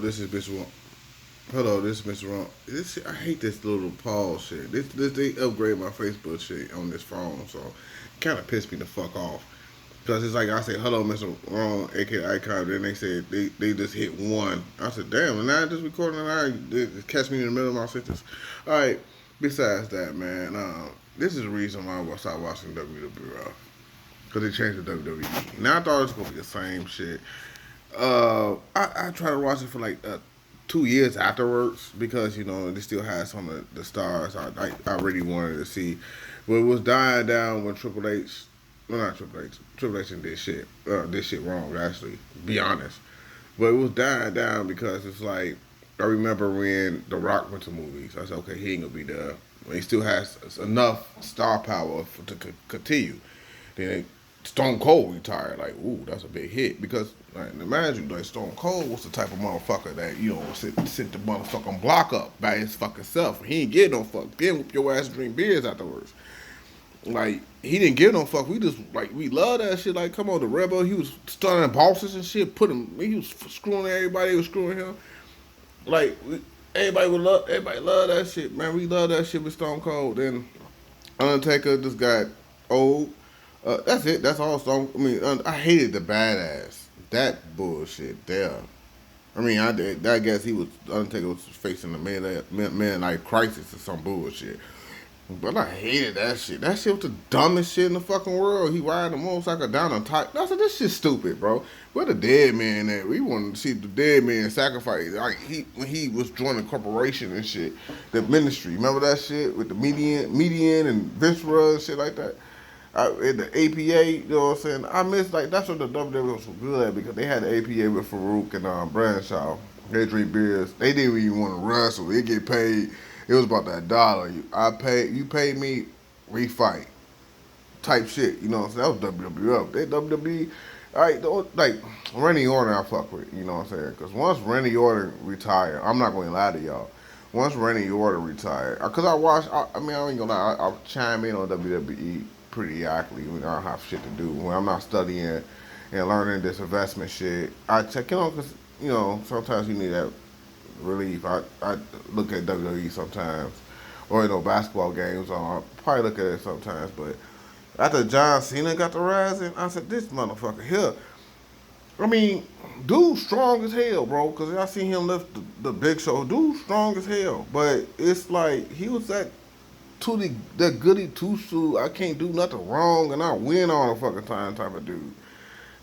This is Mr. Wrong. Hello, this is Mr. Wrong. I hate this little pause shit. This they upgrade my Facebook shit on this phone, so it kind of pissed me the fuck off. Cause it's like I say, hello, Mr. Wrong, aka Icon. Then they said they just hit one. I said, damn, and now I just recording and catch me in the middle of my sentence. All right. Besides that, man, this is the reason why I started watching WWE. Cause they changed the WWE. Now I thought it was gonna be the same shit. I tried to watch it for like 2 years afterwards because they still had some of the stars I really wanted to see, but it was dying down when Triple H, well not Triple H, Triple H did shit wrong actually. Be honest, but it was dying down because it's like I remember when The Rock went to movies. I said, okay, he ain't gonna be there. He still has enough star power to continue. Then Stone Cold retired. Like, ooh, that's a big hit because like, imagine like Stone Cold was the type of motherfucker that sit the motherfucking block up by his fucking self. He ain't get no fuck. Then whoop your ass and drink beers afterwards. Like he didn't give no fuck. We just like we love that shit. Like come on, the Rebel. He was stunning bosses and shit. He was screwing everybody. He was screwing him. Like everybody love that shit, man. We love that shit with Stone Cold. Then Undertaker just got old. That's it. That's all. I hated the badass. That bullshit there. I guess he was Undertaker was facing the man crisis or some bullshit. But I hated that shit. That shit was the dumbest shit in the fucking world. He riding a motorcycle down on top. I said, this shit's stupid, bro. Where the dead man at? We wanted to see the dead man sacrifice. Like when he was joining the corporation and shit, the ministry. Remember that shit with the median and Viscera and shit like that. In the APA, you know what I'm saying? I miss like that's what the WWE was so good at because they had the APA with Farouk and Bradshaw. They drink beers. They didn't even want to wrestle. They get paid. It was about that dollar. You pay me, we fight. Type shit. You know what I'm saying? That was WWF. They WWE. All right, like Randy Orton, I fuck with. You know what I'm saying? Because once Randy Orton retired, I'm not going to lie to y'all. Once Randy Orton retired, because I watched. I ain't gonna lie. I chime in on WWE pretty actively when I don't have shit to do. When I'm not studying and learning this investment shit, I check in on because sometimes you need that relief. I look at WWE sometimes, or basketball games. I probably look at it sometimes. But after John Cena got the rising, I said this motherfucker here. I mean, dude strong as hell, bro. Cause I seen him lift the Big Show. Dude strong as hell, but it's like he was that goody two shoe. I can't do nothing wrong and I win all the fucking time type of dude.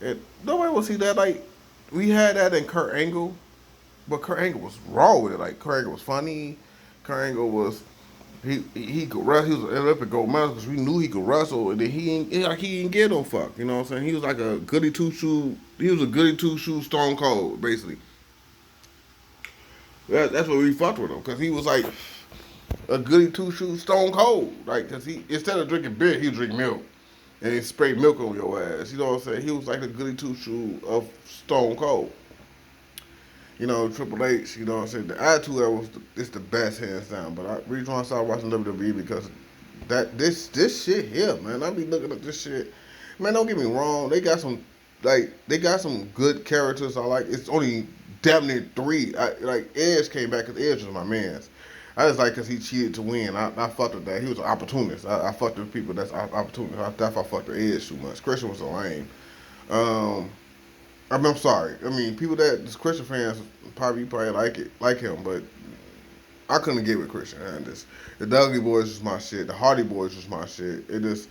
And nobody will see that. Like we had that in Kurt Angle. But Kurt Angle was raw with it. Like Kurt Angle was funny. Kurt Angle was he could wrestle. He was an Olympic gold medalist because we knew he could wrestle. And then he ain't get no fuck. You know what I'm saying? He was like a goody two shoe. He was a goody two shoe Stone Cold basically. That's what we fucked with him because he was like a goody two shoe Stone Cold. Like because he instead of drinking beer, he would drink milk and he sprayed milk on your ass. You know what I'm saying? He was like the goody two shoe of Stone Cold. Triple H, you know what I'm saying? The Attitude Era it's the best hands down. But I really trying to start watching WWE because this shit here, man. I be looking at this shit. Man, don't get me wrong. They got some good characters I like. It's only damn near three. Like Edge came back because Edge was my man's. I just like because he cheated to win. I fucked with that. He was an opportunist. I fucked with people that's opportunists. That's why I fucked with Edge too much. Christian was a lame. Um, I'm sorry. I mean, people that just Christian fans probably like him, but I couldn't get with Christian. And the Dudley Boys was my shit. The Hardy Boys was my shit. It just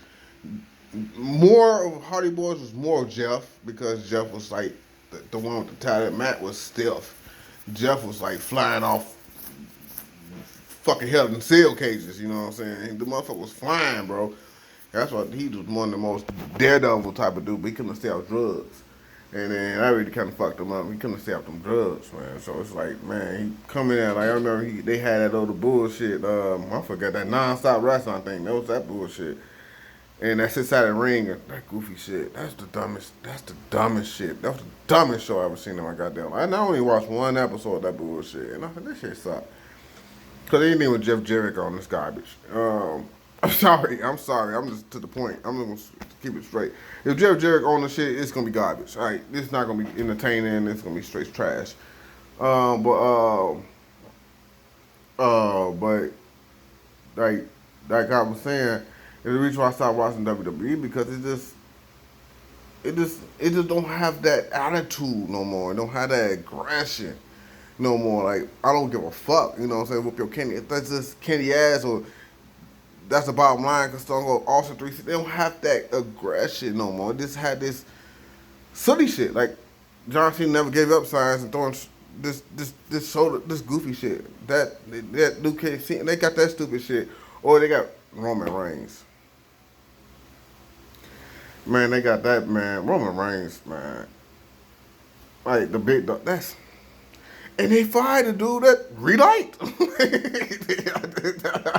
more of Hardy Boys was more of Jeff because Jeff was like the one with the tie. Matt was stiff. Jeff was like flying off fucking hell in cell cages. You know what I'm saying? The motherfucker was flying, bro. That's why he was one of the most daredevil type of dude. But he couldn't stay off drugs. And then I really kind of fucked him up. He couldn't stay off them drugs, man. So it's like, man, he coming in. Like I remember they had that other bullshit. I forgot that nonstop wrestling thing. That was that bullshit. And that's inside the ring. That goofy shit. That's the dumbest. That's the dumbest shit. That was the dumbest show I ever seen in my goddamn life. I only watched one episode of that bullshit, and I said this shit sucked. Cause anything with Jeff Jarrett on this garbage. I'm sorry. I'm just to the point. I'm gonna keep it straight. If Jeff Jarrett on the shit, it's gonna be garbage. All right, it's not gonna be entertaining. It's gonna be straight trash. Um, but uh, but like I was saying, the reason why I stopped watching WWE because it just don't have that attitude no more. It don't have that aggression no more. Like I don't give a fuck. You know what I'm saying? With your Kenny, that's just Kenny ass or that's the bottom line. Cause Stone Cold Austin 3, they don't have that aggression no more. It just had this silly shit. Like John Cena never gave up signs and throwing this goofy shit. That new kid, they got that stupid shit, or they got Roman Reigns. Man, they got that man Roman Reigns, man. Like the big dog. And they fired the dude that relight.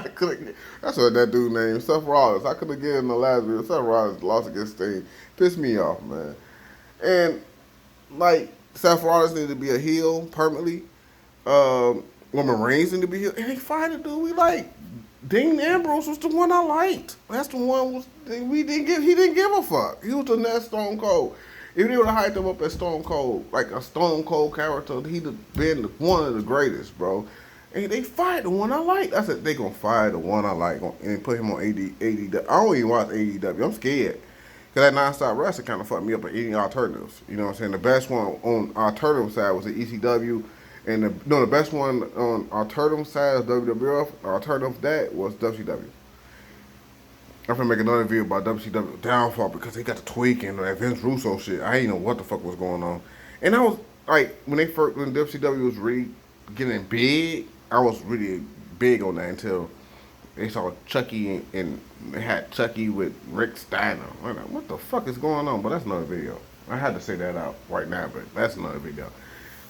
I couldn't. That's what that dude named Seth Rollins. I couldn't get in the last video. Seth Rollins lost against Sting. Pissed me off, man. And like Seth Rollins needed to be a heel permanently. Roman Reigns needed to be a heel. And they fired the dude we like. Dean Ambrose was the one I liked. That's the one we didn't give. He didn't give a fuck. He was the next Stone Cold. If they would have hyped him up as Stone Cold, like a Stone Cold character, he'd have been one of the greatest, bro. And they fired the one I like. I said they gonna fire the one I like and put him on AEW. I don't even watch AEW. I'm scared. Cause that nonstop wrestling kind of fucked me up at any alternatives. You know what I'm saying? The best one on alternative side was the ECW, and the best one on alternative side of WWF. Alternative that was WCW. I'm gonna make another video about WCW downfall because they got the tweak and that Vince Russo shit. I didn't know what the fuck was going on. And I was like, when WCW was really getting big, I was really big on that until they saw Chucky and they had Chucky with Rick Steiner. I'm like, what the fuck is going on? But that's another video. I had to say that out right now, but that's another video.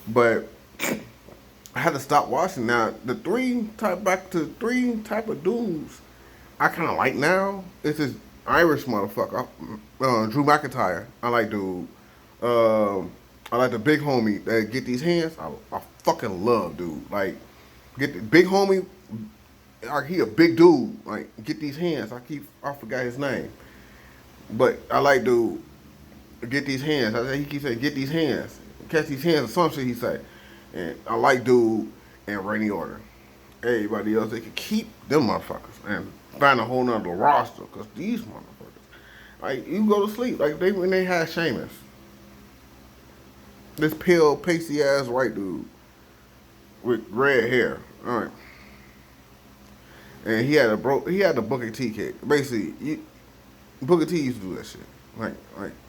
But I had to stop watching. Now back to the three type of dudes I kind of like now. It's this Irish motherfucker, Drew McIntyre. I like dude. I like the big homie that get these hands. I fucking love dude. Like get the big homie. Like he a big dude. Like get these hands. I forgot his name, but I like dude. Get these hands. He keeps saying get these hands. Catch these hands or some shit he say. And I like dude and Randy Orton. Everybody else, they can keep them motherfuckers and find a whole nother roster. Because these motherfuckers, like, you go to sleep. Like, when they had Sheamus. This pale, pasty ass white dude with red hair. Alright. And he had the Booker T kick. Basically, Booker T used to do that shit. Like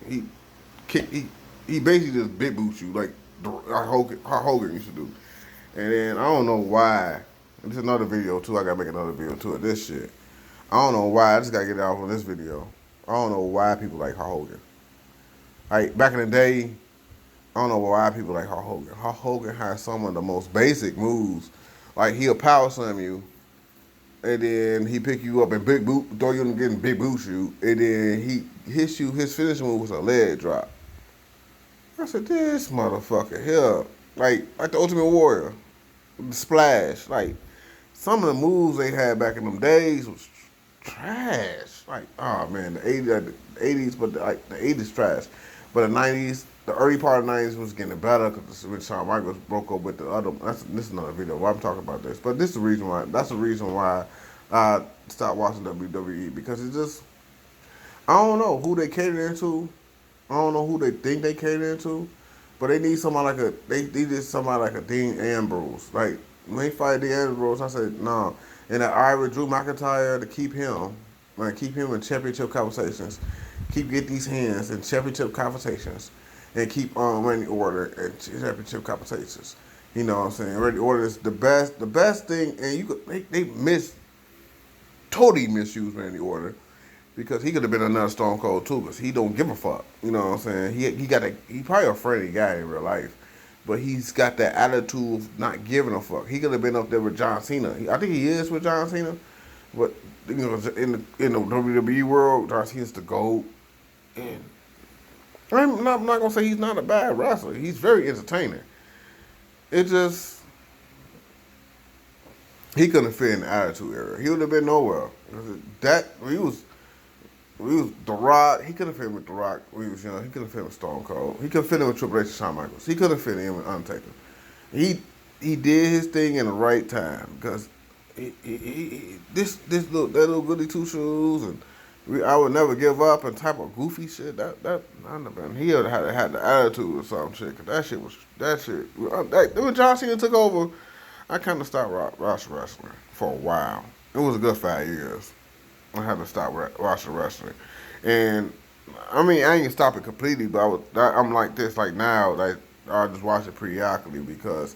he basically just big boots you like how Hogan used to do. And then I don't know why. This is another video too. I gotta make another video too of this shit. I don't know why. I just gotta get it out on this video. I don't know why people like Hulk Hogan. Like back in the day, I don't know why people like Hulk Hogan. Hulk Hogan has some of the most basic moves. Like he'll power slam you, and then he pick you up and throw you in getting big boot you, and then he hits you. His finishing move was a leg drop. I said, this motherfucker here, like the Ultimate Warrior, the splash, like some of the moves they had back in them days was trash. Like, oh man, the 80s, but the 80s trash, but the 90s, the early part of the 90s was getting better because when Shawn Michaels broke up with the other. This is another video where I'm talking about this, but this is the reason why. That's the reason why I stopped watching WWE because it's just I don't know who they catering to. I don't know who they think they cater to, but they need somebody they needed somebody like a Dean Ambrose. Like when they fight Dean Ambrose, I said no. Nah. And that Irish Drew McIntyre to keep him in championship conversations, get these hands in championship conversations, and keep Randy Orton in championship conversations. You know what I'm saying? Randy Orton is the best thing, and they totally misuse Randy Orton. Because he could have been another Stone Cold too, because he don't give a fuck. You know what I'm saying? He probably a friendly guy in real life, but he's got that attitude of not giving a fuck. He could have been up there with John Cena. I think he is with John Cena, but you know, in the WWE world, John Cena's the GOAT. And I'm not gonna say he's not a bad wrestler. He's very entertaining. It just he couldn't fit in the attitude era. He would have been nowhere. He was The Rock. He could have fit with The Rock when he was young. He could have fit with Stone Cold. He could have fit in with Triple H and Shawn Michaels. He could have fit in with Undertaker. he he did his thing in the right time because this little that little goody two shoes and I would never give up and type of goofy shit that I never he had the attitude or some shit. Cause that shit when John Cena took over, I kind of stopped watching wrestling for a while. It was a good 5 years. I had to stop watching wrestling, and I mean I ain't stop it completely, but I'm like this like now like I just watch it periodically because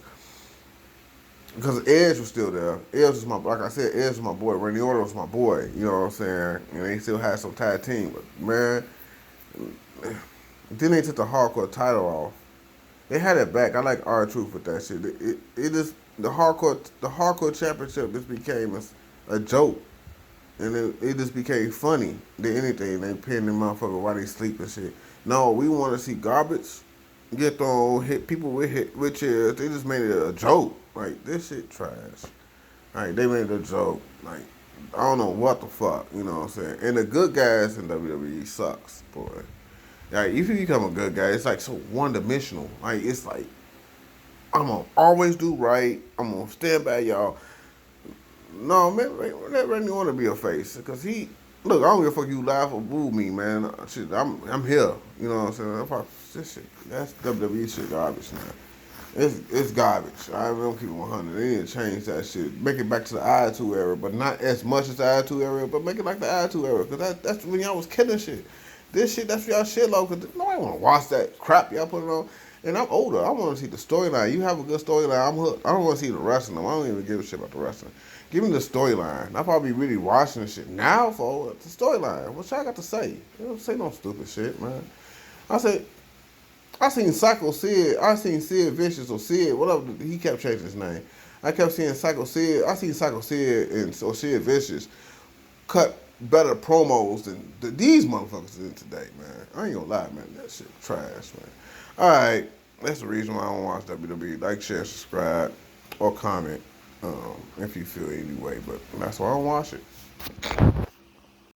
Edge was still there. Edge was like I said, Edge was my boy. Randy Orton was my boy. You know what I'm saying? And they still had some tag team, but man, then they took the hardcore title off. They had it back. I like R-Truth with that shit. It just the hardcore championship just became a joke, and it just became funny than anything. They pinned the motherfucker while they sleep and shit. No, we want to see garbage get thrown, hit people with chairs. They just made it a joke. Like this shit trash. Like they made it a joke. Like I don't know what the fuck. You know what I'm saying? And the good guys in WWE sucks, boy. Like if you become a good guy, it's like so one dimensional. Like it's like I'm gonna always do right. I'm gonna stand by y'all. No, man, let Randy want to be a face because he look. I don't give a fuck you laugh or boo me, man. Shit, I'm here. You know what I'm saying? This shit, that's WWE shit garbage now. It's garbage. I don't keep it 100. They need to change that shit. Make it back to the I2 era, but not as much as the I2 era, but make it like the I2 era because that's when y'all was killing shit. This shit, that's y'all shit low because nobody want to watch that crap y'all put it on. And I'm older. I want to see the storyline. You have a good storyline. I'm hooked. I don't want to see the wrestling. I don't even give a shit about the wrestling. Give me the storyline. I'll probably really watching this shit now for the storyline. What y'all got to say? You don't say no stupid shit, man. I say, I seen Psycho Sid. I seen Sid Vicious or Sid, whatever. He kept changing his name. I kept seeing Psycho Sid. I seen Psycho Sid and or Sid Vicious cut better promos than these motherfuckers did today, man. I ain't gonna lie, man. That shit trash, man. All right, that's the reason why I don't watch WWE. Like, share, subscribe, or comment if you feel any way. But that's why I don't watch it.